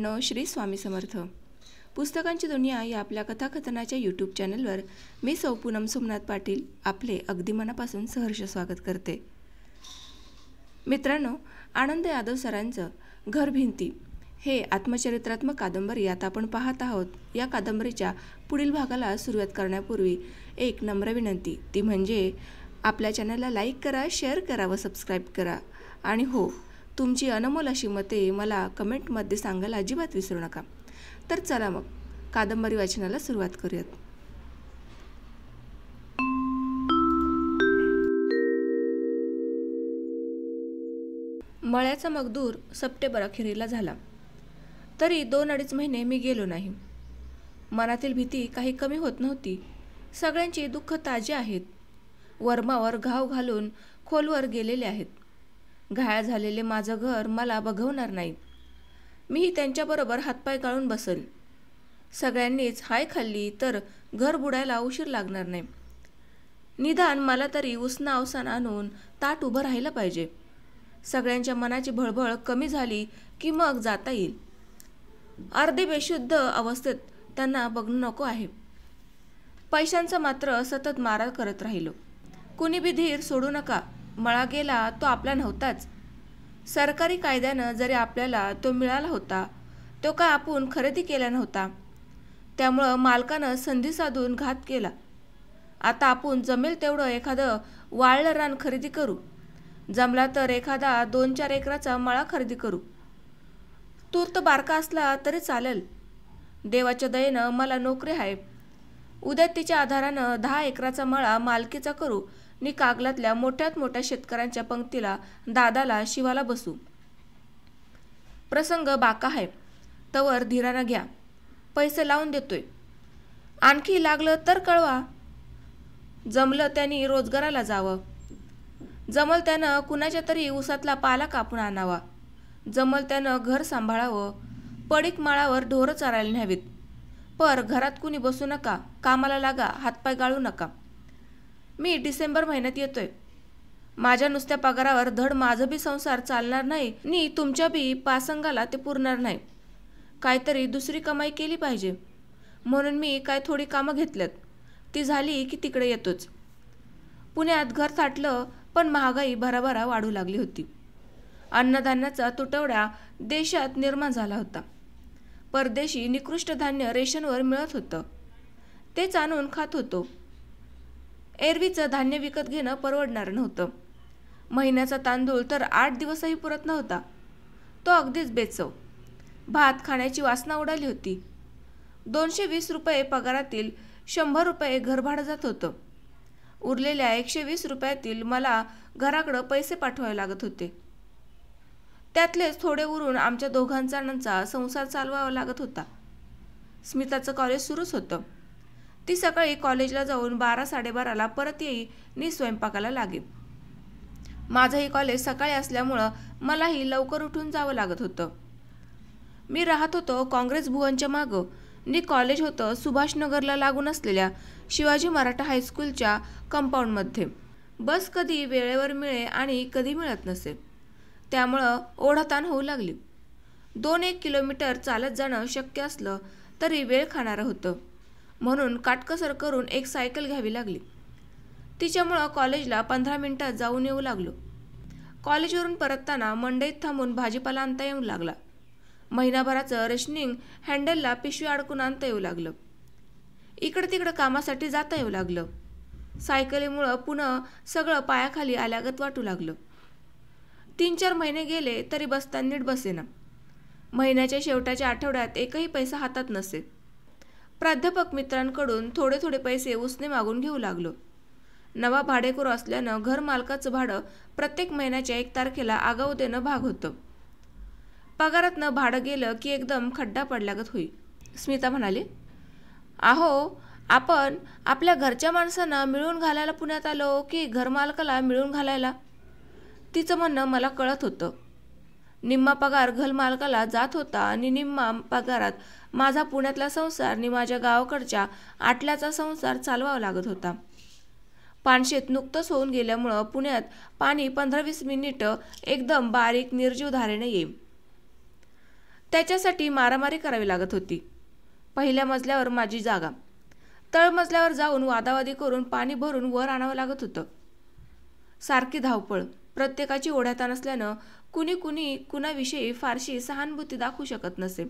मित्रांनो, श्री स्वामी समर्थ. पुस्तकांची दुनिया या आपल्या कथाकथनाच्या यूट्यूब चॅनलवर मी सौ पूनम सोमनाथ पाटील आपले अगदी मनापासून सहर्ष स्वागत करते. मित्रांनो, आनंद यादव सरांचं घर भिंती हे आत्मचरित्रात्मक कादंबरी आता आपण पाहत आहोत. या कादंबरीच्या पुढील भागाला सुरुवात करण्यापूर्वी एक नम्र विनंती, ती म्हणजे आपल्या चॅनलला लाईक करा, शेअर करा व सबस्क्राईब करा. आणि हो, तुमची अनमोल अशी मते मला कमेंटमध्ये सांगायला अजिबात विसरू नका. तर चला मग कादंबरी वाचनाला सुरुवात करूयात. मळ्याचा मजदूर सप्टेंबर अखेरीला झाला, तरी 2-2.5 महिने मी गेलो नाही. मनातील भीती काही कमी होत नव्हती. सगळ्यांची दुःख ताजी आहेत. वर्मावर घाव घालून खोलवर गेलेले आहेत. घायाळ झालेले माझं घर मला बघवणार नाहीत. मीही त्यांच्याबरोबर हातपाय गाळून बसेल. सगळ्यांनीच हाय खाल्ली तर घर बुडायला उशीर लागणार नाही. निदान मला तरी उसना अवसान आणून ताट उभं राहिलं पाहिजे. सगळ्यांच्या मनाची भळभळ कमी झाली की मग जाता येईल. अर्धे बेशुद्ध अवस्थेत त्यांना बघणं नको आहे. पैशांचा मात्र सतत मारा करत राहिलो. कुणी बी धीर सोडू नका. मळा गेला तो आपला नव्हताच. सरकारी कायद्यानं जरी आपल्याला तो मिळाला होता, तो काय आपण खरेदी केला नव्हता. त्यामुळं मालकानं संधी साधून घात केला. आता आपण जमेल तेवढं एखादं वाळलं रान खरेदी करू. जमला तर एखादा 2-4 एकराचा मळा खरेदी करू. तूर्त बारका असला तरी चालेल. देवाच्या दयेनं मला नोकरी आहे. उद्या तिच्या आधारानं 10 एकराचा मळा मालकीचा करू नि कागलातल्या मोठ्यात मोठ्या शेतकऱ्यांच्या पंक्तीला दादाला शिवाला बसू. प्रसंग बाका आहे, तवर धीरानं घ्या. पैसे लावून देतोय. आणखी लागलं तर कळवा. जमलं त्यांनी रोजगाराला जावं. जमल त्यानं कुणाच्या तरी उसातला पाला कापून आणावा. जमल त्यानं घर सांभाळावं. पडीक माळावर ढोरं चारायला न्यावीत. पर घरात कुणी बसू नका. कामाला लागा. हातपाय गाळू नका. मी डिसेंबर महिन्यात येतोय. माझ्या नुसत्या पगारावर धड माझं बी संसार चालणार नाही नि तुमच्या बी पासंगाला ते पुरणार नाही. काहीतरी दुसरी कमाई केली पाहिजे. म्हणून मी काय थोडी कामं घेतल्यात. ती झाली की तिकडे येतोच. पुण्यात घर थाटलं, पण महागाई भराभरा वाढू लागली होती. अन्नधान्याचा तुटवडा देशात निर्माण झाला होता. परदेशी निकृष्ट धान्य रेशनवर मिळत होतं. तेच आणून खात होतो. एरवीचं धान्य विकत घेणं परवडणार नव्हतं. महिन्याचा तांदूळ तर 8 दिवसही पुरत नव्हता. तो अगदीच बेचव. भात खाण्याची वासना उडाली होती. 220 रुपये पगारातील 100 रुपये घरभाडं जात होतं. उरलेल्या 120 रुपयातील मला घराकडं पैसे पाठवावे लागत होते. त्यातलेच थोडे उरून आमच्या दोघांचा संसार चालवावा लागत होता. स्मिताचं कॉलेज सुरूच होतं. ती सकाळी कॉलेजला जाऊन 12-12:30ला परत येई नि स्वयंपाकाला लागेल. माझंही कॉलेज सकाळी असल्यामुळं मलाही लवकर उठून जावं लागत होतं. मी राहत होतो काँग्रेस भुवनच्या मागं नि कॉलेज होतं सुभाषनगरला लागून असलेल्या शिवाजी मराठा हायस्कूलच्या कंपाऊंडमध्ये. बस कधी वेळेवर मिळे आणि कधी मिळत नसे. त्यामुळं ओढाताण होऊ लागली. 2-1 किलोमीटर चालत जाणं शक्य असलं तरी वेळ खाणारं होतं. म्हणून काटकसर करून एक सायकल घ्यावी लागली. तिच्यामुळं कॉलेजला 15 मिनिटात जाऊन येऊ लागलो. कॉलेजवरून परतताना मंडईत थांबून भाजीपाला आणता येऊ लागला. महिनाभराचं रेशनिंग हँडलला पिशवी अडकून आणता येऊ लागलं. इकडं तिकडं कामासाठी जाता येऊ लागलं. सायकलीमुळं पुन्हा सगळं पायाखाली आल्यागत वाटू लागलं. 3-4 महिने गेले तरी बसता नीट बसेना. महिन्याच्या शेवटाच्या आठवड्यात एकही पैसा हातात नसे. प्राध्यापक मित्रांकडून थोडे थोडे पैसे उसने मागून घेऊ लागलो. नवा भाडेकरू असल्यानं घर मालकाचं भाडं प्रत्येक महिन्याच्या 1 तारखेला आगाऊ देणं भाग होतं. पगारातनं भाडं गेलं की एकदम खड्डा पडल्यागत होई. स्मिता म्हणाली, अहो, आपण आपल्या घरच्या माणसांना मिळून घालायला पुण्यात आलो की घरमालकाला मिळून घालायला? तिचं म्हणणं मला कळत होतं. निम्मा पगार घरमालकाला जात होता आणि निम्मा पगारात माझा पुण्यातला संसार आणि माझ्या गावाकडच्या आटल्याचा संसार चालवावा लागत होता. पानशेत नुकतंच होऊन गेल्यामुळं पुण्यात पाणी 15-20 मिनिटं एकदम बारीक निर्जीव धारेने येईल. त्याच्यासाठी मारामारी करावी लागत होती. पहिल्या मजल्यावर माझी जागा. तळमजल्यावर जाऊन वादावादी करून पाणी भरून वर आणावं लागत होतं. सारखी धावपळ. प्रत्येकाची ओढ्यात नसल्यानं कुणी कुणाविषयी फारशी सहानुभूती दाखवू शकत नसे.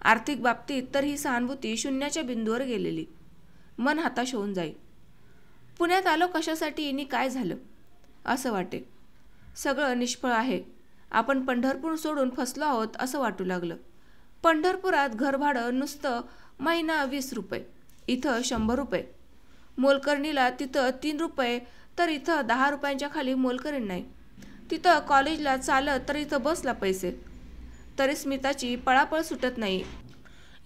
आर्थिक बाबतीत तर ही सहानुभूती शून्याच्या बिंदूवर गेलेली. मन हताश होऊन जाई. पुण्यात आलो कशासाठी आणि काय झालं असं वाटे. सगळं निष्फळ आहे. आपण पंढरपूर सोडून फसलो आहोत असं वाटू लागलं. पंढरपुरात घरभाडं नुसतं महिना 20 रुपये, इथं 100 रुपये. मोलकरणीला तिथं 3 रुपये तर इथं 10 रुपयांच्या खाली मोलकरीण नाही. तिथं कॉलेजला चालत तर इथं बसला पैसे. तरी स्मिताची पळापळ सुटत नाही.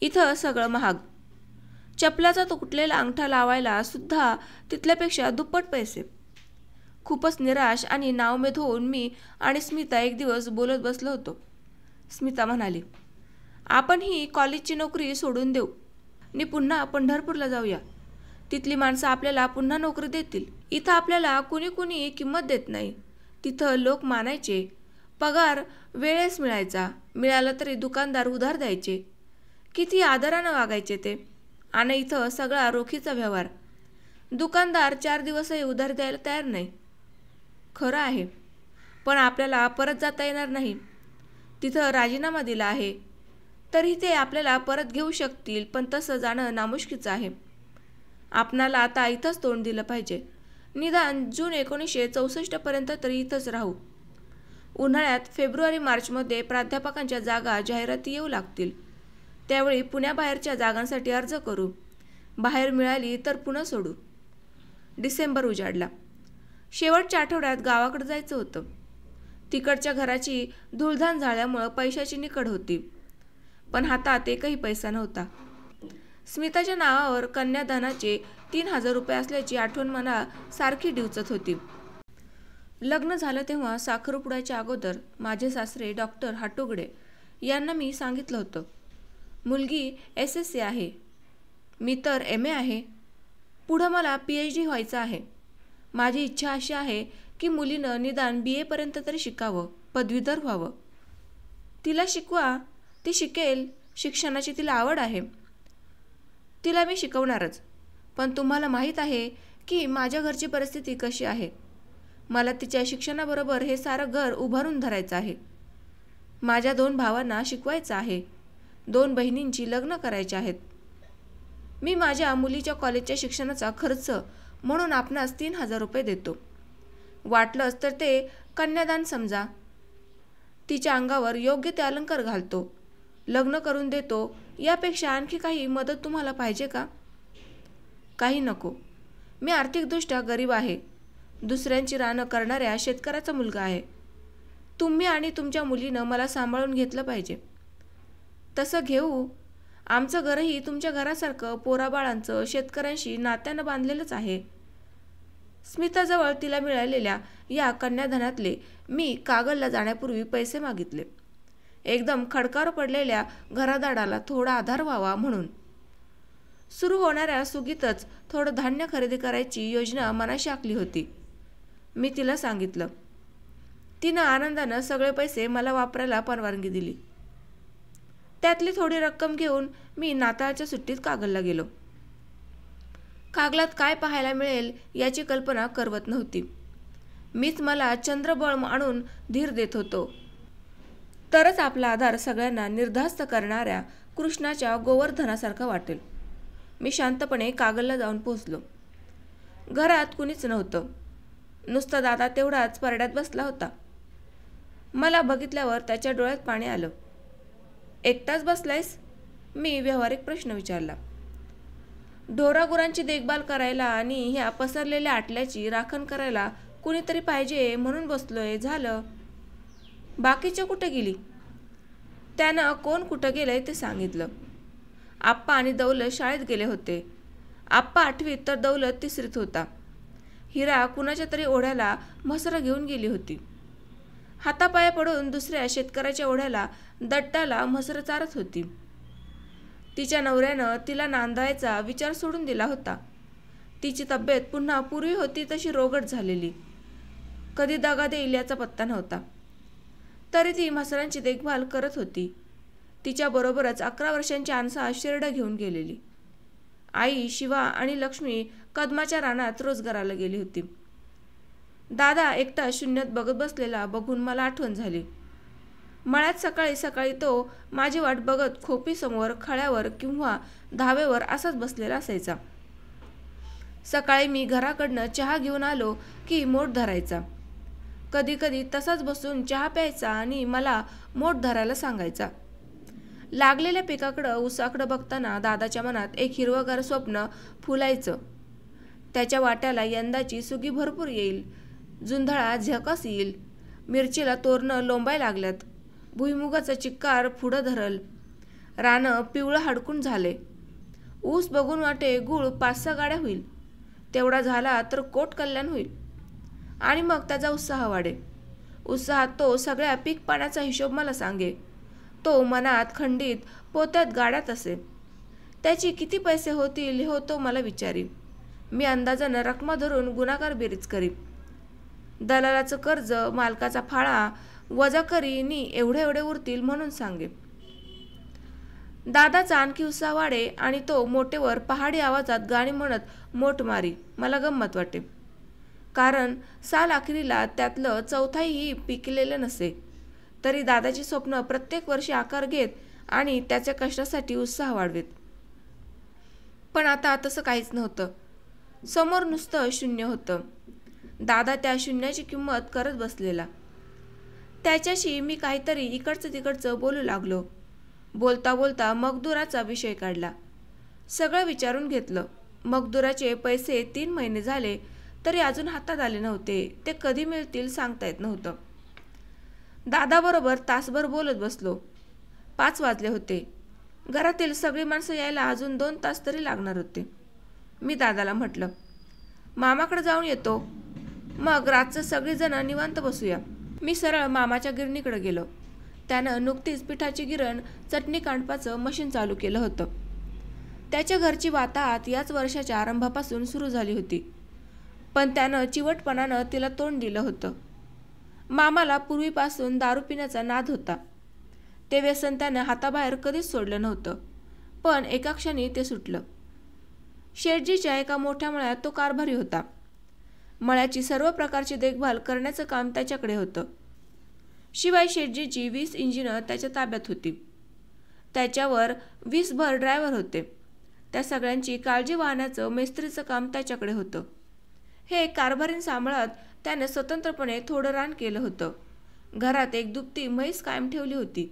इथं सगळं महाग. चपलाचा तुटलेला अंगठा लावायला सुद्धा तिथल्यापेक्षा दुप्पट पैसे. खूपच निराश आणि नावमेद होऊन मी आणि स्मिता एक दिवस बोलत बसलो होतो. स्मिता म्हणाली, आपण ही कॉलेजची नोकरी सोडून देऊ आणि पुन्हा पंढरपूरला जाऊया. तिथली माणसं आपल्याला पुन्हा नोकरी देतील. इथं आपल्याला कुणी किंमत देत नाही. तिथं लोक मानायचे. पगार वेळेस मिळायचा. मिळाला तरी दुकानदार उधार द्यायचे. किती आदरानं वागायचे ते. आणि इथं सगळा रोखीचा व्यवहार. दुकानदार 4 दिवसही उधार द्यायला तयार नाही. खरं आहे, पण आपल्याला परत जाता येणार नाही. तिथं राजीनामा दिला आहे. तरी ते आपल्याला परत घेऊ शकतील, पण तसं जाणं नामुष्कीचं आहे. आपणाला आता इथंच तोंड दिलं पाहिजे. निदान जून 1964 पर्यंत तरी इथंच राहू. उन्हाळ्यात फेब्रुवारी-मार्चमध्ये प्राध्यापकांच्या जागा जाहिराती येऊ लागतील. त्यावेळी पुण्याबाहेरच्या जागांसाठी अर्ज करू. बाहेर मिळाली तर पुन्हा सोडू. डिसेंबर उजाडला. शेवटच्या आठवड्यात गावाकडे जायचं होतं. तिकडच्या घराची धुळधाण झाल्यामुळं पैशाची निकड होती, पण हातात एकही पैसा नव्हता. स्मिताच्या नावावर कन्यादानाचे 3,000 रुपये असल्याची आठवण मला सारखी डिवचत होती. लग्न झालं तेव्हा साखरपुड्याच्या अगोदर माझे सासरे डॉक्टर हाटुगडे यांना मी सांगितलं होतं, मुलगी SSC आहे, मी तर MA आहे. पुढं मला PhD व्हायचं आहे. माझी इच्छा अशी आहे की मुलीनं निदान BA पर्यंत तरी शिकावं, पदवीधर व्हावं. तिला शिकवा, ती शिकेल. शिक्षणाची तिला आवड आहे. तिला मी शिकवणारच. पण तुम्हाला माहीत आहे की माझ्या घरची परिस्थिती कशी आहे. मला तिच्या शिक्षणाबरोबर हे सारं घर उभारून धरायचं आहे. माझ्या 2 भावांना शिकवायचं आहे. 2 बहिणींची लग्न करायची आहेत. मी माझ्या मुलीच्या कॉलेजच्या शिक्षणाचा खर्च म्हणून आपणास 3,000 रुपये देतो. वाटलंच तर ते कन्यादान समजा. तिच्या अंगावर योग्य ते अलंकार घालतो. लग्न करून देतो. यापेक्षा आणखी काही मदत तुम्हाला पाहिजे का? काही नको. मी आर्थिकदृष्ट्या गरीब आहे. दुसऱ्यांची रानं करणाऱ्या शेतकऱ्याचा मुलगा आहे. तुम्ही आणि तुमच्या मुलीनं मला सांभाळून घेतलं पाहिजे. तसं घेऊ. आमचं घरही तुमच्या घरासारखं पोराबाळांचं शेतकऱ्यांशी नात्यानं बांधलेलंच आहे. स्मिताजवळ तिला मिळालेल्या या कन्याधनातले मी कागलला जाण्यापूर्वी पैसे मागितले. एकदम खडकावर पडलेल्या घरादाराला थोडा आधार व्हावा म्हणून. सुरू होणाऱ्या सुगीतच थोडं धान्य खरेदी करायची योजना मनाशी आखली होती. मी तिला सांगितलं. तिनं आनंदानं सगळे पैसे मला वापरायला परवानगी दिली. त्यातली थोडी रक्कम घेऊन मी नाताळच्या सुट्टीत कागलला गेलो. कागलात काय पाहायला मिळेल याची कल्पना करवत नव्हती. मीच मला चंद्रबळ आणून धीर देत होतो. तरच आपला आधार सगळ्यांना निर्धास्त करणाऱ्या कृष्णाच्या गोवर्धनासारखा वाटेल. मी शांतपणे कागलला जाऊन पोहोचलो. घरात कुणीच नव्हतं. नुसता दादा तेवढाच परड्यात बसला होता. मला बघितल्यावर त्याच्या डोळ्यात पाणी आलं. एकटाच बसलायस? मी व्यावहारिक प्रश्न विचारला. ढोरागुरांची देखभाल करायला आणि ह्या पसरलेल्या आटल्याची राखण करायला कुणीतरी पाहिजे म्हणून बसलोय. झालं. बाकीच्या कुठे गेली? त्यानं कोण कुठं गेलंय ते सांगितलं. आप्पा आणि दौलत शाळेत गेले होते. आप्पा 8वीत तर दौलत 3रीत होता. हिरा कुणाच्या तरी ओढ्याला म्हसरं घेऊन गेली होती. हातापाया पडून दुसऱ्या शेतकऱ्याच्या ओढ्याला दट्टाला म्हसरं चारत होती. तिच्या नवऱ्यानं तिला नांदायचा विचार सोडून दिला होता. तिची तब्येत पुन्हा पूर्वी होती तशी रोगट झालेली. कधी दगा देईल याचा पत्ता नव्हता. तरी ती म्हसरांची देखभाल करत होती. तिच्याबरोबरच 11 वर्षांची आणसा शिरडं घेऊन गेलेली. आई, शिवा आणि लक्ष्मी कदमाच्या रानात रोजगाराला गेली होती. दादा एकटा शून्यात बघत बसलेला बघून मला आठवण झाली. मळ्यात सकाळी सकाळी तो माझी वाट बघत खोपीसमोर खळ्यावर किंवा धावेवर असाच बसलेला असायचा. सकाळी मी घराकडनं चहा घेऊन आलो की मोठ धरायचा. कधी कधी तसाच बसून चहा प्यायचा आणि मला मोठ धरायला सांगायचा. लागलेल्या पिकाकडं, ऊसाकडं बघताना दादाच्या मनात एक हिरवगार स्वप्न फुलायचं. त्याच्या वाट्याला यंदाची सुगी भरपूर येईल, जुंधळा झकास येईल, मिरचीला तोरणं लोंबाय लागल्यात, भुईमुगाचा चिक्कार पुढं धरल, रानं पिवळं हडकून झाले, ऊस बघून वाटे गुळ 5-6 गाड्या होईल, तेवढा झाला तर कोट कल्याण होईल. आणि मग त्याचा उत्साह वाढे. उत्साहात तो सगळ्या पीक पाण्याचा हिशोब मला सांगे. तो मनात खंडित पोत्यात गाड्यात असे. त्याची किती पैसे होतील हे तो मला विचारी. मी अंदाजानं रकमा धरून गुणाकार बेरीज करी. दलालाचं कर्ज, मालकाचा फाळा वजा करी नी एवढे एवढे उरतील म्हणून सांगे. दादाचा आणखी उत्साह वाढे आणि तो मोठेवर पहाडी आवाजात गाणी म्हणत मोठ मारी. मला गंमत वाटे, कारण साल अखेरीला त्यातलं चौथाईही पिकलेलं नसे. तरी दादाची स्वप्न प्रत्येक वर्षी आकार घेत आणि त्याच्या कष्टासाठी उत्साह वाढवेत. पण आता तसं काहीच नव्हतं. समोर नुसतं शून्य होतं. दादा त्या शून्याची किंमत करत बसलेला. त्याच्याशी मी काहीतरी इकडचं तिकडचं बोलू लागलो. बोलता बोलता मगदुराचा विषय काढला. सगळं विचारून घेतलं. मगदुराचे पैसे 3 महिने झाले तरी अजून हातात आले नव्हते. ते कधी मिळतील सांगता येत नव्हतं. दादाबरोबर तासभर बोलत बसलो. 5 वाजले होते. घरातील सगळी माणसं यायला अजून 2 तास तरी लागणार होते. मी दादाला म्हटलं, मामाकडे जाऊन येतो, मग रातचं सगळीजण निवांत बसूया. मी सरळ मामाच्या गिरणीकडे गेलो. त्यानं नुकतीच पिठाची गिरण, चटणी कांडपाचं मशीन चालू केलं होतं. त्याच्या घरची वाताहत याच वर्षाच्या आरंभापासून सुरू झाली होती, पण त्यानं चिवटपणानं तिला तोंड दिलं होतं. मामाला पूर्वीपासून दारू पिण्याचा नाद होता. ते व्यसन त्यानं हाताबाहेर कधीच सोडलं नव्हतं, पण एका क्षणी ते सुटलं. शेठजीच्या एका मोठ्या मळ्यात तो कारभारी होता. मळ्याची सर्व प्रकारची देखभाल करण्याचं काम त्याच्याकडे होतं. शिवाय शेठजीची 20 इंजिनं त्याच्या ताब्यात होती. त्याच्यावर 20 भर ड्रायव्हर होते. त्या सगळ्यांची काळजी वाहण्याचं मेस्त्रीचं काम त्याच्याकडे होतं. हे कारभारीन सांभाळत त्याने स्वतंत्रपणे थोडं रान केलं होतं. घरात एक दुभती म्हैस कायम ठेवली होती.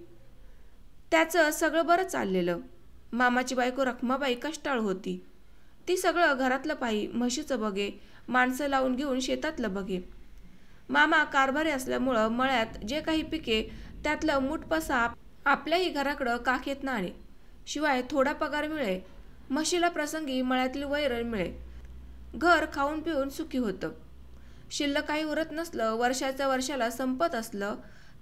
त्याचं सगळं बरं चाललेलं. मामाची बायको रखमाबाई कष्टाळू होती. ती सगळं घरातलं पाही, म्हशीचं बघे, माणसं लावून घेऊन शेतातलं बघे. मामा कारभारी असल्यामुळं मळ्यात जे काही पिके त्यातलं मुठपसा आपल्याही घराकडं काखेत ना आणे. शिवाय थोडा पगार मिळे. म्हशीला प्रसंगी मळ्यातील वैरण मिळे. घर खाऊन पिऊन सुखी होतं. शिल्लक काही उरत नसलं, वर्षाच्या वर्षाला संपत असलं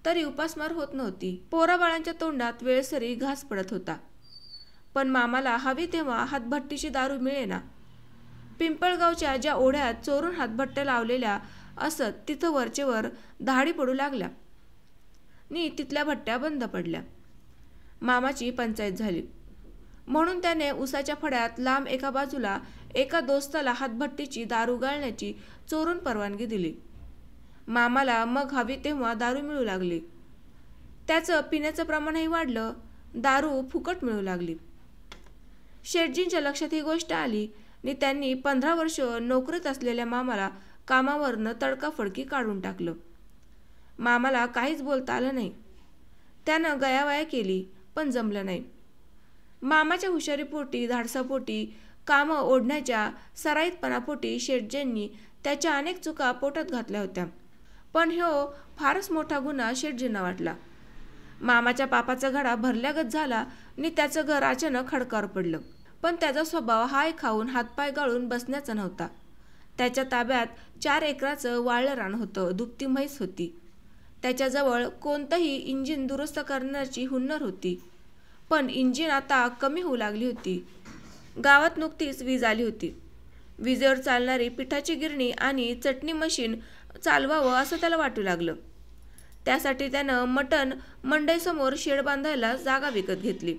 तरी उपासमार होत नव्हती. पोराबाळांच्या तोंडात वेळसरी घास पडत होता. पण मामाला हवी तेव्हा हातभट्टीची दारू मिळेना. पिंपळगावच्या ज्या ओढ्यात चोरून हातभट्ट्या लावलेल्या असत तिथं वरचेवर दहाडी पडू लागल्या नी तिथल्या भट्ट्या बंद पडल्या. मामाची पंचायत झाली. म्हणून त्याने उसाच्या फड्यात लांब एका बाजूला एका दोस्ताला हातभट्टीची दारू गाळण्याची चोरून परवानगी दिली. मामाला मग हवी तेव्हा दारू मिळू लागली. त्याचं पिण्याचं प्रमाणही वाढलं. दारू फुकट मिळू लागली. शेठजींच्या लक्षात ही गोष्ट आली आणि त्यांनी 15 वर्ष नोकरीत असलेल्या मामाला कामावरनं तडकाफडकी काढून टाकलं. मामाला काहीच बोलता आलं नाही. त्यानं गयावया केली, पण जमलं नाही. मामाच्या हुशारीपोटी, धाडसापोटी, कामं ओढण्याच्या सराईतपणापोटी शेठजींनी त्याच्या अनेक चुका पोटात घातल्या होत्या. पण ह्यो फारच मोठा गुन्हा शेठजींना वाटला. मामाच्या पापाचा घडा भरल्यागत झाला आणि त्याचं घर अचानक खडकावर पडलं. पण त्याचा स्वभाव हाय खाऊन हातपाय गाळून बसण्याचा नव्हता. त्याच्या ताब्यात 4 एकराचं वाळलं रान होतं. दुभती म्हैस होती. त्याच्याजवळ कोणतंही इंजिन दुरुस्त करण्याची हुन्नर होती. पण इंजिन आता कमी होऊ लागली होती. गावात नुकतीच वीज आली होती. विजेवर चालणारी पिठाची गिरणी आणि चटणी मशीन चालवावं असं त्याला वाटू लागलं. त्यासाठी त्यानं मटण मंडईसमोर शेड बांधायला जागा विकत घेतली.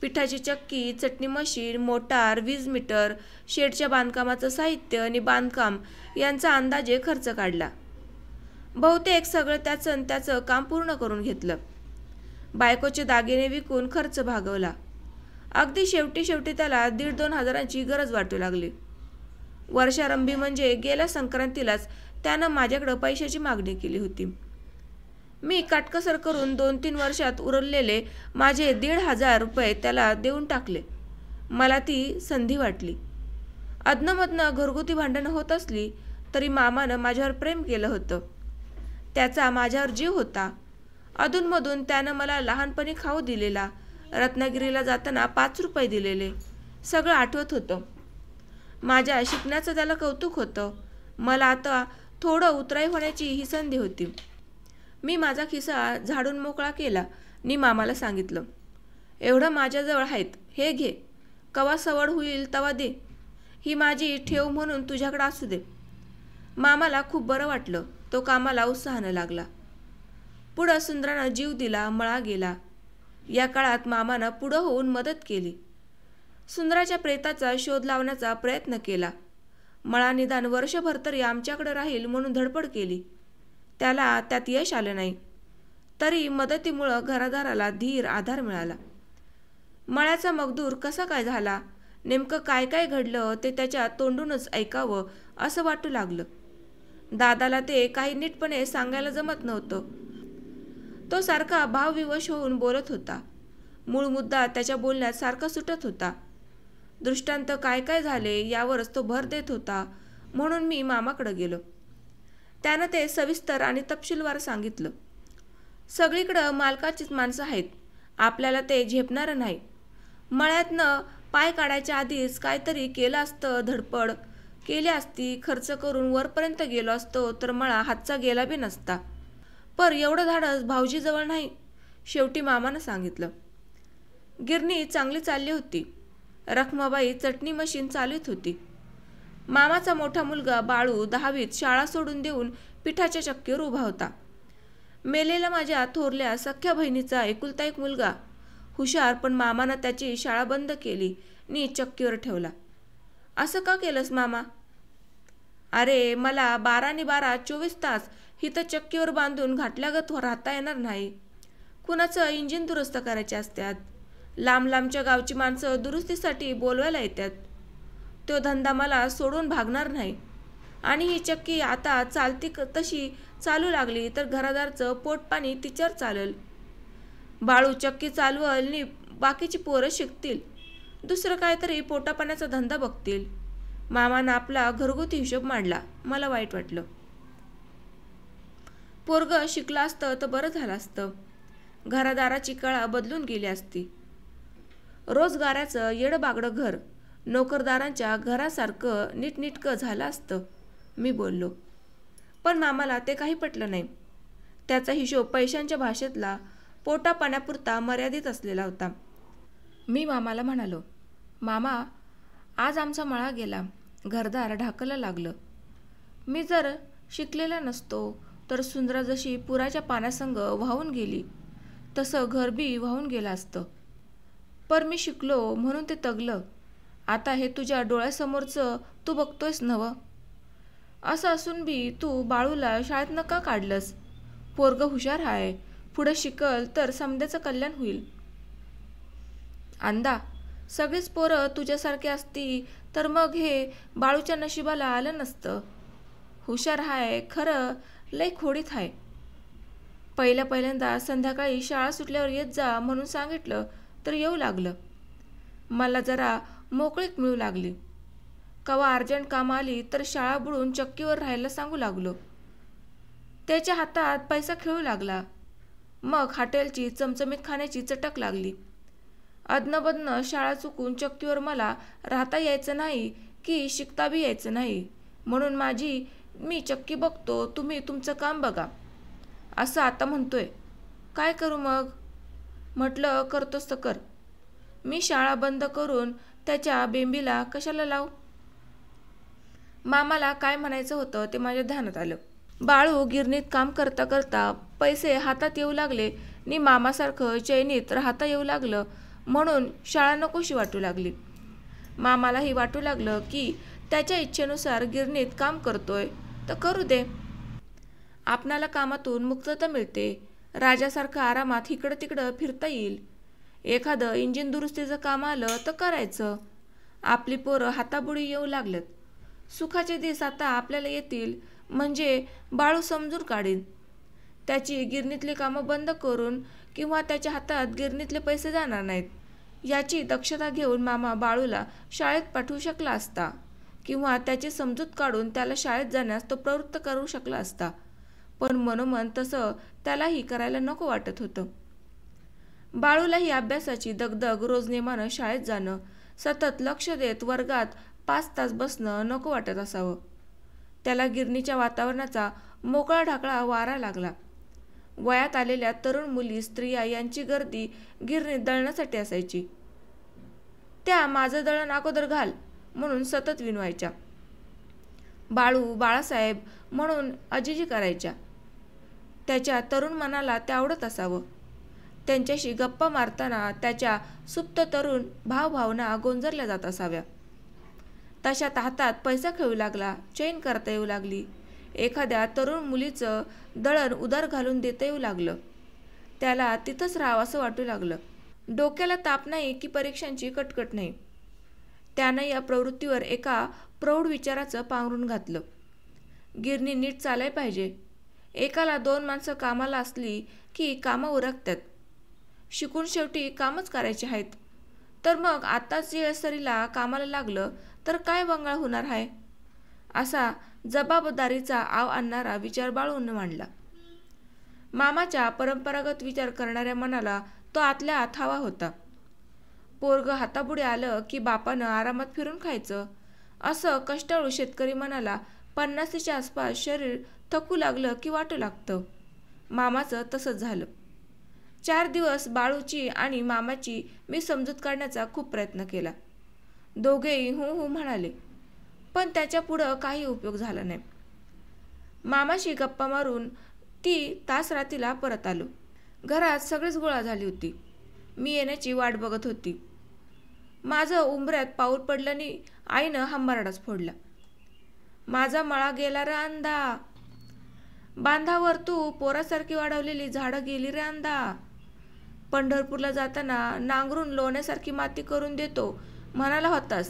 पिठाची चक्की, चटणी मशीन, मोटार, वीज मीटर, शेडच्या बांधकामाचं साहित्य आणि बांधकाम यांचा अंदाजे खर्च काढला. बहुतेक सगळं त्याचं काम पूर्ण करून घेतलं. बायकोचे दागिने विकून खर्च भागवला. अगदी शेवटी त्याला 1,500-2 हजारांची गरज वाटू लागली. वर्षारंभी म्हणजे गेल्या संक्रांतीलाच त्यानं माझ्याकडं पैशाची मागणी केली होती. मी काटकसर करून 2-3 वर्षात उरलेले माझे 1,500 रुपये त्याला देऊन टाकले. मला ती संधी वाटली. अधनमधनं घरगुती भांडणं होत असली तरी मामानं माझ्यावर प्रेम केलं होतं. त्याचा माझ्यावर जीव होता. अधूनमधून त्यानं मला लहानपणी खाऊ दिलेला, रत्नागिरीला जाताना 5 रुपये दिलेले सगळं आठवत होतं. माझ्या शिकण्याचं त्याला कौतुक होतं. मला आता थोडं उतराई होण्याची ही संधी होती. मी माझा खिसा झाडून मोकळा केला आणि मामाला सांगितलं, एवढं माझ्याजवळ आहेत, हे घे. कवा सवड होईल तवा दे. ही माझी ठेव म्हणून तुझ्याकडे असू दे. मामाला खूप बरं वाटलं. तो कामाला उत्साहानं लागला. पुढं सुंदरानं जीव दिला, मळा गेला. या काळात मामानं पुढं होऊन मदत केली. सुंदराच्या प्रेताचा शोध लावण्याचा प्रयत्न केला. मळा निदान वर्षभर तरी आमच्याकडे राहील म्हणून धडपड केली. त्याला त्यात यश आलं नाही. तरी मदतीमुळं घरादाराला धीर आधार मिळाला. मळ्याचा मगदूर कसा काय झाला, नेमकं काय काय घडलं ते त्याच्या तोंडूनच ऐकावं असं वाटू लागलं. दादाला ते काही नीटपणे सांगायला जमत नव्हतं. तो सारखा भावविवश होऊन बोलत होता. मूळ मुद्दा त्याच्या बोलण्यात सारखा सुटत होता. दृष्टांत काय काय झाले यावरच तो भर देत होता. म्हणून मी मामाकडे गेलो. त्यानं ते सविस्तर आणि तपशीलवार सांगितलं. सगळीकडं मालकाचीच माणसं आहेत. आपल्याला ते झेपणारं नाही. मळ्यातनं पाय काढायच्या आधीच काहीतरी केलं असतं, धडपड केली असती, खर्च करून वरपर्यंत गेलो असतो तर मळा हातचा गेला बी नसता. पर एवढं धाडस भाऊजीजवळ नाही, शेवटी मामानं सांगितलं. गिरणी चांगली चालली होती. रखमाबाई चटणी मशीन चालवत होती. मामाचा मोठा मुलगा बाळू 10वीत शाळा सोडून देऊन पिठाच्या चक्कीवर उभा होता. मेलेला माझ्या थोरल्या सख्या बहिणीचा एकुलता एक मुलगा, हुशार, पण मामानं त्याची शाळा बंद केली आणि चक्कीवर ठेवला. असं का केलंस मामा? अरे, मला 12 24 तास हिथं चक्कीवर बांधून घाटल्यागत राहता येणार नाही. कुणाचं इंजिन दुरुस्त करायचे असतात. लांबच्या गावची माणसं दुरुस्तीसाठी बोलवायला येतात. तो धंदा मला सोडून भागणार नाही. आणि ही चक्की आता चालती तशी चालू लागली तर घरादारचं पोटपाणी तिच्यावर चालेल. बाळू चक्की चालवल आणि बाकीची पोरं शिकतील. दुसरं काहीतरी पोटापाण्याचा धंदा बघतील. मामानं आपला घरगुती हिशोब मांडला. मला वाईट वाटलं. पोरगं शिकलं असतं तर बरं झालं असतं. घरादाराची कळा बदलून गेली असती. रोजगाराचं येडबागडं घर नोकरदारांच्या घरासारखं नीटनीटकं झालं असतं, मी बोललो. पण मामाला ते काही पटलं नाही. त्याचा हिशोब पैशांच्या भाषेतला पोटापाण्यापुरता मर्यादित असलेला होता. मी मामाला म्हणालो, मामा, आज आमचा मळा गेला, घरदार ढाकलं लागलं. मी जर शिकलेला नसतो तर सुंदरा जशी पुराच्या पाण्यासंग वाहून गेली तसं घर बी वाहून गेलं असतं. पर मी शिकलो म्हणून ते तगलं. आता हे तुझ्या डोळ्यासमोरचं तू बघतोयस नवं. असं असून बी तू बाळूला शाळेतनं का काढलंस? पोरगं हुशार आहे, पुढं शिकल तर समद्याचं कल्याण होईल. अंदा, सगळीच पोरं तुझ्यासारखी असती तर मग हे बाळूच्या नशिबाला आलं नसतं. हुशार हाय खरं, लय खोडीत हाय. पहिल्यांदा संध्याकाळी शाळा सुटल्यावर येत जा म्हणून सांगितलं तर येऊ लागलं. मला जरा मोकळीक मिळू लागली. कवा अर्जंट काम आली तर शाळा बुडून चक्कीवर राहायला सांगू लागलो. त्याच्या हातात पैसा खेळू लागला. मग हॉटेलची चमचमीत खाण्याची चटक लागली. अदनबदनं शाळा चुकून चक्कीवर मला राहता यायचं नाही की शिकता बी यायचं नाही. म्हणून मी चक्की बघतो, तुम्ही तुमचं काम बघा असं आता म्हणतोय. काय करू मग? म्हटलं, करतोस तर कर. मी शाळा बंद करून त्याच्या बेंबीला कशाला लावू? मामाला काय म्हणायचं होतं ते माझ्या ध्यानात आलं. बाळू गिरणीत काम करता करता पैसे हातात येऊ लागले नि मामासारखं चैनीत राहता येऊ लागलं म्हणून शाळा नकोशी वाटू लागली. मामालाही वाटू लागलं की त्याच्या इच्छेनुसार गिरणीत काम करतोय तर करू दे. आपणाला कामातून मुक्तता मिळते. राजासारखं आरामात इकडं तिकडं फिरता येईल. एखादं इंजिन दुरुस्तीचं काम आलं तर करायचं. आपली पोरं हाताबुडी येऊ लागलेत. सुखाचे दिवस आता आपल्याला येतील म्हणजे बाळू समजून काढीन. त्याची गिरणीतली कामं बंद करून किंवा त्याच्या हातात गिरणीतले पैसे जाणार नाहीत याची दक्षता घेऊन मामा बाळूला शाळेत पाठवू शकला असता किंवा त्याची समजूत काढून त्याला शाळेत जाण्यास तो प्रवृत्त करू शकला असता. पण मनोमन तसं त्यालाही करायला नको वाटत होतं. बाळूलाही अभ्यासाची दगदग, रोज नेमानं शाळेत जाणं, सतत लक्ष देत वर्गात 5 तास बसणं नको वाटत असावं. त्याला गिरणीच्या वातावरणाचा मोकळा ढाकळा वारा लागला. वयात आलेल्या तरुण मुली, स्त्रिया यांची गर्दी गिरणीत दळण्यासाठी असायची. त्या माझं दळण अगोदर घाल म्हणून सतत विनवायच्या. बाळू, बाळासाहेब म्हणून अजिजी करायच्या. त्याच्या तरुण मनाला ते आवडत असावं. त्यांच्याशी गप्पा मारताना त्याच्या सुप्त तरुण भावभावना गोंजरल्या जात असाव्या. तशात हातात पैसा खेळू लागला, चैन करता येऊ लागली. एखाद्या तरुण मुलीचं दळण उधार घालून देता येऊ लागलं. त्याला तिथंच राहावंसं वाटू लागलं. डोक्याला ताप नाही की परीक्षांची कटकट नाही. त्यानं या प्रवृत्तीवर एका प्रौढ विचाराचं पांघरून घातलं. गिरणी नीट चालाय पाहिजे. एकाला 2 माणसं कामाला असली की कामं उरकतात. शिकून शेवटी कामच करायचे आहेत. तर मग आताच सरीला कामाला लागलं तर काय बंगाळ होणार आहे? असा जबाबदारीचा आव आणणारा विचार बाळूनं मांडला. मामाच्या परंपरागत विचार करणाऱ्या मनाला तो आतल्या आत हवा होता. पोरगं हातापुढे आलं की बापानं आरामात फिरून खायचं असं कष्टाळू शेतकरी मनाला 50च्या आसपास शरीर थकू लागलं की वाटू लागतं. मामाचं तसंच झालं. 4 दिवस बाळूची आणि मामाची मी समजूत काढण्याचा खूप प्रयत्न केला. दोघेही हू हू म्हणाले, पण त्याच्या पुढं काही उपयोग झाला नाही. मामाशी गप्पा मारून ती तास रातीला परत आलो. घरात सगळीच गोळा झाली होती. मी येण्याची वाट बघत होती. माझं उंबऱ्यात पाऊल पडलं नि आईनं हंबरडाच फोडला. माझा मळा गेला रे अंधा. बांधावर तू पोरासारखी वाढवलेली झाडं गेली रे अंधा. पंढरपूरला जाताना नांगरून लोण्यासारखी माती करून देतो म्हणाला होतास,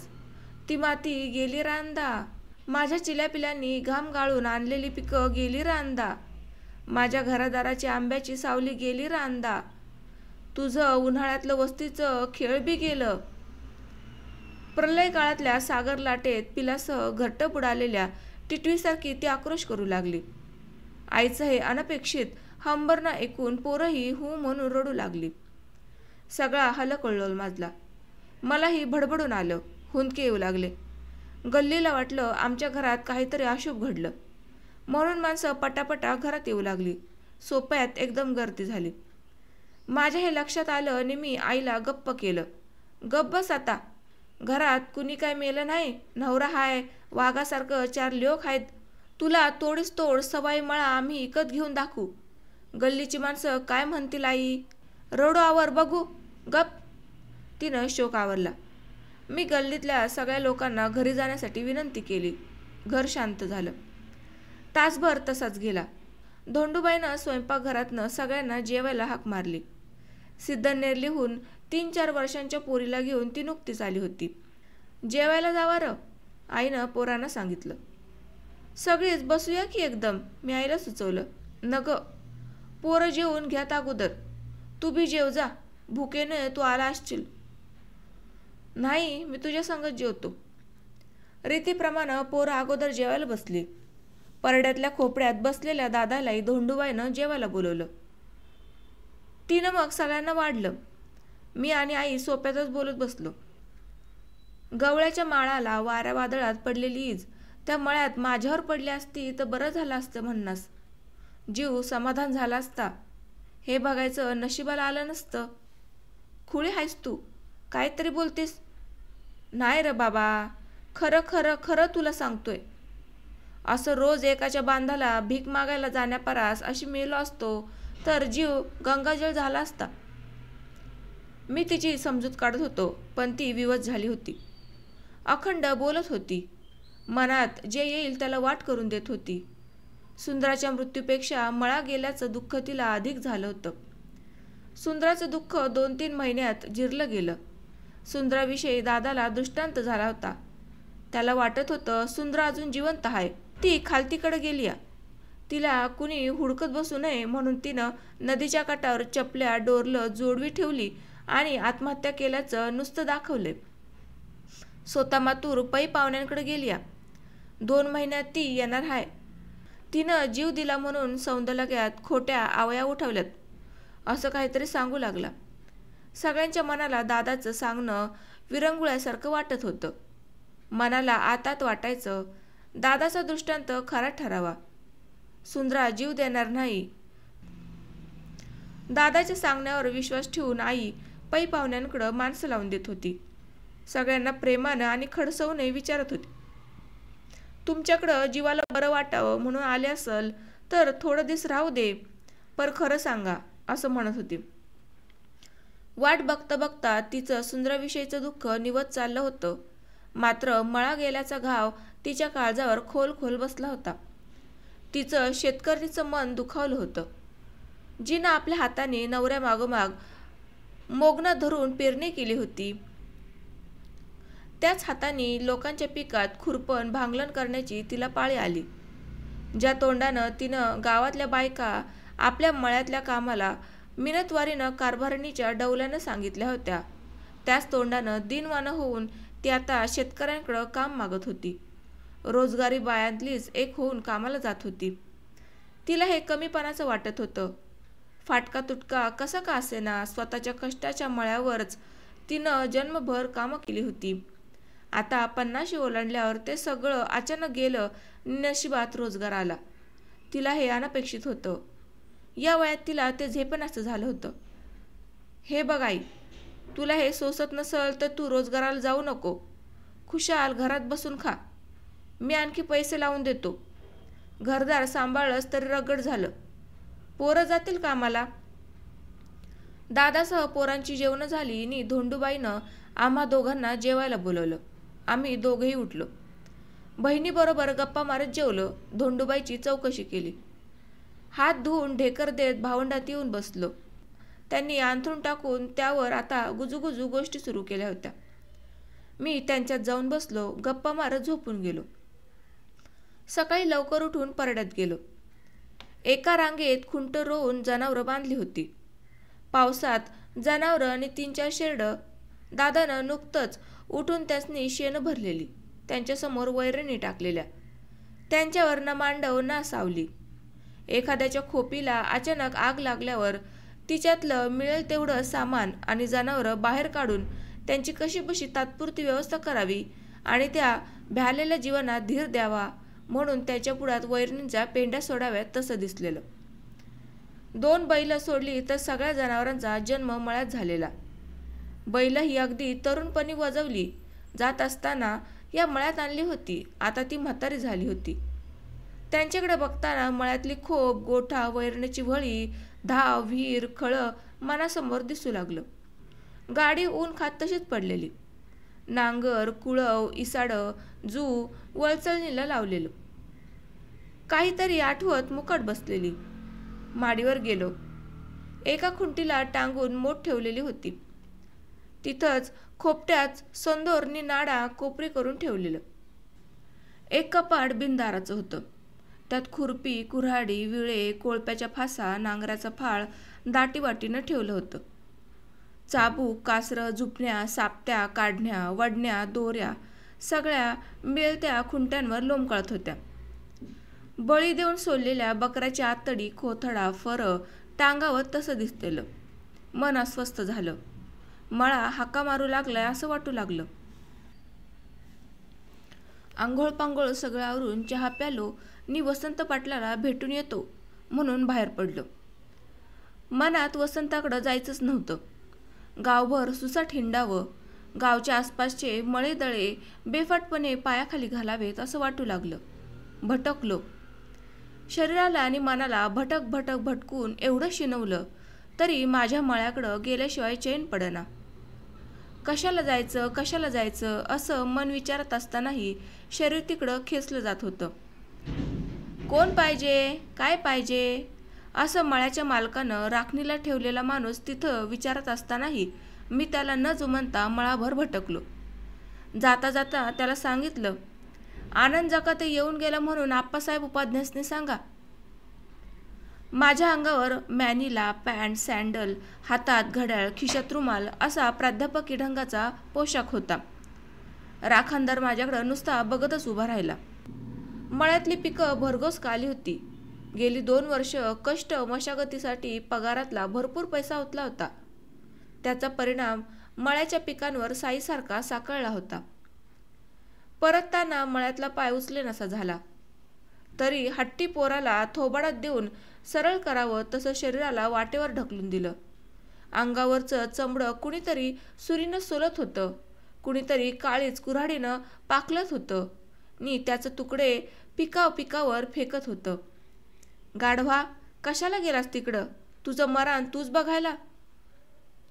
ती माती गेली रे अंधा. माझ्या चिल्यापिल्यांनी घाम गाळून आणलेली पिकं गेली रे अंधा. माझ्या घरादाराची आंब्याची सावली गेली रे अंधा. तुझं उन्हाळ्यातलं वस्तीचं खेळ बी गेलं. प्रलय काळातल्या सागर लाटेत पिलासह घट्ट बुडालेल्या टिटवीसारखी ती आक्रोश करू लागली. आईचं हे अनपेक्षित हंबरणं ऐकून पोरंही हू म्हणून रडू लागली. सगळा हलकल्लोल माजला. मलाही भडभडून आलं. हुंदके येऊ लागले. गल्लीला वाटलं आमच्या घरात काहीतरी अशुभ घडलं. म्हणून माणसं पटापटा घरात येऊ लागली. सोप्यात एकदम गर्दी झाली. माझ्या हे लक्षात आलं आणि मी आईला गप्प केलं. गप्प बस आता. घरात कुणी काय मेलं नाही. नवरा हाय, वाघासारखं 4 लोक आहेत. तुला तोडीस तोड सवाई मळा आम्ही इकत घेऊन दाखवू. गल्लीची माणसं काय म्हणतील आई? रडू आवर बघू. गप. तिनं शोक आवरला. मी गल्लीतल्या सगळ्या लोकांना घरी जाण्यासाठी विनंती केली. घर शांत झालं. तासभर तसाच गेला. धोंडूबाईनं स्वयंपाकघरातनं सगळ्यांना जेवायला हाक मारली. सिद्धनेरलीहून 3-4 वर्षांच्या पोरीला घेऊन ती नुकतीच आली होती. जेवायला जावा र, आईनं पोरांना सांगितलं. सगळीच बसूया की एकदम, मी आईला सुचवलं. नग, पोरं जेवून घ्यात अगोदर. तू बी जेव जा. भुकेने तू आला असशील. नाही, मी तुझ्या संगत जेवतो. रीतीप्रमाणे पोरं अगोदर जेवायला बसली. परड्यातल्या खोपड्यात बसलेल्या दादालाही धोंडूबाईनं जेवायला बोलवलं. तिनं मग सगळ्यांना वाढलं. मी आणि आई सोप्यातच बोलत बसलो. गवळ्याच्या माळाला वाऱ्या वादळात पडलेली ईज त्या मळ्यात माझ्यावर पडली असती तर बरं झालं असतं म्हणणास. जीव समाधान झाला असता. हे बघायचं नशिबाला आलं नसतं. खुळी आहेस तू, काहीतरी बोलतेस. नाही र बाबा, खरं खरं खरं तुला सांगतोय. असं रोज एकाच्या बांधाला भीक मागायला जाण्यापरास अशी मेलो असतो तर जीव गंगाजळ झाला असता. मी तिची समजूत काढत होतो, पण ती विवश झाली होती. अखंड बोलत होती. मनात जे येईल त्याला वाट करून देत होती. सुंदराच्या मृत्यूपेक्षा मळा गेल्याचं दुःख तिला अधिक झालं होतं. सुंदराचं दुःख 2-3 महिन्यात जिरलं गेलं. सुंदराविषयी दादाला दृष्टांत झाला होता. त्याला वाटत होतं सुंदरा अजून जिवंत आहे. ती खालतीकडे गेली. तिला कुणी हुडकत बसू नये म्हणून तिनं नदीच्या काठावर चपल्या डोरलं जोडवी ठेवली आणि आत्महत्या केल्याचं नुसतं दाखवले. स्वतः मातूर पै पाहुण्यांकडे गेली. 2 महिन्यात ती येणार आहे. तिनं जीव दिला म्हणून सौंदर्यात खोट्या आवया उठवल्यात असं काहीतरी सांगू लागला. सगळ्यांच्या मनाला दादाचं सांगणं विरंगुळ्यासारखं वाटत होतं. मनाला आतात वाटायचं दादाचा दृष्टांत खरा ठरावा. सुंदरा जीव देणार नाही. दादाच्या सांगण्यावर विश्वास ठेवून आई पै पाहुण्यांकडं माणसं लावून देत होती. सगळ्यांना प्रेमानं आणि खडसवून विचारत होती. तुमच्याकडं जीवाला बरं वाटावं म्हणून आले असल तर थोडं दिवस राहू दे, पर खरं सांगा असं म्हणत होती. वाट बघता बघता तिचं सुंदराविषयीचं दुःख निवत चाललं होतं. मात्र मळा गेल्याचा घाव तिच्या काळजावर खोल खोल बसला होता. तिचं शेतकरीचं मन दुखावलं होतं. जिनं आपल्या हाताने नवऱ्या मागोमाग मोगणं धरून पेरणी केली होती, त्याच हाताने लोकांच्या पिकात खुरपण भांगलन करण्याची तिला पाळी आली. ज्या तोंडानं तिनं गावातल्या बायका आपल्या मळ्यातल्या कामाला मिनतवारीनं कारभारणीच्या डौल्यानं सांगितल्या होत्या, त्याच तोंडानं दिनवानं होऊन ती आता शेतकऱ्यांकडं काम मागत होती. रोजगारी बायांतलीच एक होऊन कामाला जात होती. तिला हे कमीपणाचं वाटत होतं. फाटका तुटका कसा का असेना स्वतःच्या कष्टाच्या मळ्यावरच तिनं जन्मभर कामं केली होती. आता 50 ओलांडल्यावर ते सगळं अचानक गेलं. नशिबात रोजगार आला. तिला हे अनपेक्षित होतं. या वयात तिला ते झेपणाचं झालं होतं. हे बघ आई, तुला हे सोसत नसल तर तू रोजगाराला जाऊ नको. खुशाल घरात बसून खा. मी आणखी पैसे लावून देतो. घरदार सांभाळलंस तरी रगड झालं. पोरं जातील कामाला. दादासह पोरांची जेवणं झाली आणि धोंडूबाईनं आम्हा दोघांना जेवायला बोलवलं. आम्ही दोघेही उठलो. बहिणीबरोबर गप्पा मारत जेवलो. धोंडूबाईची चौकशी केली. हात धुवून ढेकर देत भावंडात येऊन बसलो. त्यांनी अंथरूण टाकून त्यावर आता गुजूगुजू गोष्टी सुरू केल्या होत्या. मी त्यांच्यात जाऊन बसलो. गप्पा मारत झोपून गेलो. सकाळी लवकर उठून परड्यात गेलो. एका रांगेत खुंट रोवून जनावरं बांधली होती. पावसात जनावरं आणि 3-4 शेरडं. दादानं नुकतंच उठून त्यासनी शेणं भरलेली, त्यांच्यासमोर वैरणी टाकलेल्या, त्यांच्यावर ना मांडव ना सावली. एखाद्याच्या खोपीला अचानक आग लागल्यावर तिच्यातलं मिळेल तेवढं सामान आणि जनावरं बाहेर काढून त्यांची कशीबशी तात्पुरती व्यवस्था करावी आणि त्या भ्यालेल्या जीवनात धीर द्यावा म्हणून त्याच्या पुढ्यात वैरणींच्या पेंड्या सोडाव्यात तसं दिसलेलं. 2 बैल सोडली तर सगळ्या जनावरांचा जन्म मळ्यात झालेला. बैल ही अगदी तरुणपणी वजवली जात असताना या मळ्यात आणली होती. आता ती म्हातारी झाली होती. त्यांच्याकडे बघताना मळ्यातली खोप, गोठा, वैरणीची वळी, धाव, विहीर, खळं मनासमोर दिसू लागलं. गाडी ऊन खात तशीच पडलेली. नांगर, कुळव, इसाडं, जू वळचळणीला लावलेलं. काहीतरी आठवत मुकाट बसलेली. माडीवर गेलो. एका खुंटीला टांगून मोठ ठेवलेली होती. तिथंच खोपट्याच संदोरनी नाडा कोपरी करून ठेवलेलं. एक कपाट बिनदाराचं होतं. त्यात खुरपी, कुऱ्हाडी, विळे, कोळप्याच्या फासा, नांगराचा फाळ दाटीवाटीनं ठेवलं होतं. चाबूक, कासरं, झुपण्या, सापट्या, काढण्या, वडण्या, दोऱ्या सगळ्या मिळत्या खुंट्यांवर लोंबकळत होत्या. बळी देऊन सोललेल्या बकऱ्याची आतडी, खोथडा, फरं टांगावत तसं दिसलेलं. मन अस्वस्थ झालं. मळा हाका मारू लागलाय असं वाटू लागलं. आंघोळ पांघोळ सगळं आवरून चहा प्यालो नि वसंत पाटलाला भेटून येतो म्हणून बाहेर पडलो. मनात वसंताकडं जायचंच नव्हतं. गावभर सुसाट हिंडावं, गावच्या आसपासचे मळे दळे बेफाटपणे पायाखाली घालावेत असं वाटू लागलं. भटकलो. शरीराला आणि मनाला भटक भटक भटकून एवढं शिनवलं तरी माझ्या मळ्याकडं गेल्याशिवाय चैन पडेना. कशाला जायचं असं मन विचारत असतानाही शरीर तिकडं खेचलं जात होतं. कोण पाहिजे, काय पाहिजे असं मळ्याच्या मालकानं राखणीला ठेवलेला माणूस तिथं विचारत असतानाही मी त्याला न जुमानता मळाभर भटकलो. जाता जाता त्याला सांगितलं, आनंद जकाते येऊन गेला म्हणून आप्पासाहेब उपाध्यासने सांगा. माझ्या अंगावर मॅनिला, पॅन्ट, सँडल, हातात घड्याळ, खिशात रुमाल असा प्राध्यापकी ढंगाचा पोशाख होता. राखणदार माझ्याकडं नुसता बघतच उभा राहिला. मळ्यातली पिकं भरघोस आली होती. गेली 2 वर्ष कष्ट मशागतीसाठी पगारातला भरपूर पैसा ओतला होता. त्याचा परिणाम मळ्याच्या पिकांवर साईसारखा साकळला होता. परतताना मळ्यातला पाय उचलेनासा झाला. तरी हट्टी पोराला थोबाडात देऊन सरळ करावं तसं शरीराला वाटेवर ढकलून दिलं. अंगावरचं चमडं कुणीतरी सुरीनं सोलत होतं, कुणीतरी काळीच कुऱ्हाडीनं पाकलत होतं नि त्याचं तुकडे पिकावर फेकत होतं. गाढवा, कशाला गेलास तिकडं? तुझं मरण तूच बघायला.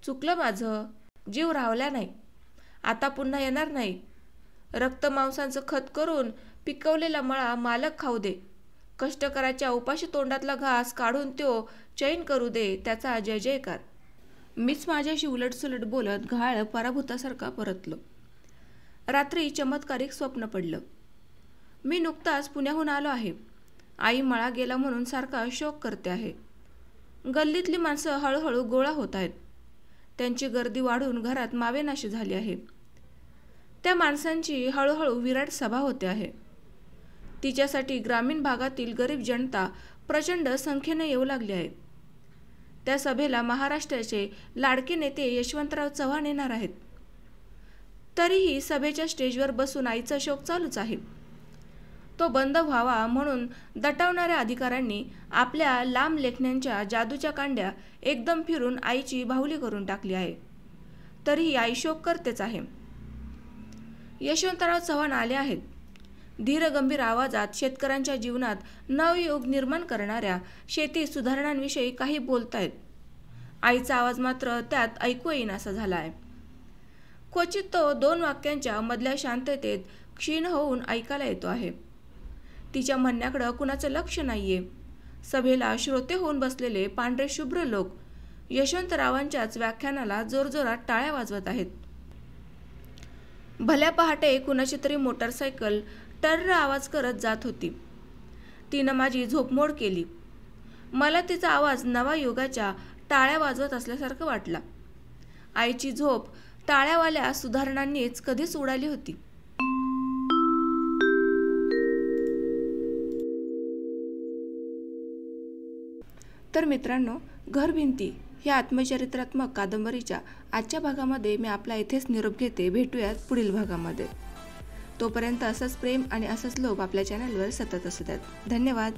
चुकलं माझं. जीव रावला नाही. आता पुन्हा येणार नाही. रक्तमांसाचं खत करून पिकवलेला मळा मालक खाऊ दे. कष्टकराच्या उपाशी तोंडातला घास काढून त्यो चैन करू दे, त्याचा जय जयकार. मीच माझ्याशी उलटसुलट बोलत घाळ पराभूतासारखा परतलो. रात्री चमत्कारिक स्वप्न पडलं. मी नुकताच पुण्याहून आलो आहे. आई मळा गेला म्हणून सारखा शोक करते आहे. गल्लीतली माणसं हळूहळू गोळा होत आहेत. त्यांची गर्दी वाढून घरात मावेनाशी झाली आहे. त्या माणसांची हळूहळू विराट सभा होते आहे. तिच्यासाठी ग्रामीण भागातील गरीब जनता प्रचंड संख्येने येऊ लागली आहे. त्या सभेला महाराष्ट्राचे लाडके नेते यशवंतराव चव्हाण येणार आहेत. तरीही सभेच्या स्टेजवर बसून आईचा शोक चालूच आहे. तो बंद व्हावा म्हणून दटावणाऱ्या अधिकाऱ्यांनी आपल्या लांब लेखण्यांच्या जादूच्या कांड्या एकदम फिरून आईची बाहुली करून टाकली आहे. तरीही आई शोक करतेच आहे. यशवंतराव चव्हाण आले आहेत. धीरगंभीर आवाजात शेतकऱ्यांच्या जीवनात नवयुग निर्माण करणाऱ्या शेती सुधारणांविषयी काही बोलतायत. आईचा आवाज मात्र त्यात ऐकू येईनासा झाला आहे. क्वचित तो 2 वाक्यांच्या मधल्या शांततेत क्षीण होऊन ऐकायला येतो आहे. तिच्या म्हणण्याकडं कुणाचं लक्ष नाहीये. सभेला श्रोते होऊन बसलेले पांढरे शुभ्र लोक यशवंतरावांच्याच व्याख्यानाला जोरजोरात टाळ्या वाजवत आहेत. भल्या पहाटे कुणाची तरी मोटारसायकल टर्र आवाज करत जात होती. तिनं माझी झोपमोड केली. मला तिचा आवाज नवा युगाच्या टाळ्या वाजवत असल्यासारखं वाटला. आईची झोप टाळ्यावाल्या सुधारणांनीच कधीच उडाली होती. तर मित्रांनो, घरभिंती ह्या आत्मचरित्रात्मक कादंबरीच्या आजच्या भागामध्ये मी आपला इथेच निरोप घेते. भेटूयात पुढील भागामध्ये. तोपर्यंत असंच प्रेम आणि असंच लोभ आपल्या चॅनलवर सतत असू द्यात. धन्यवाद.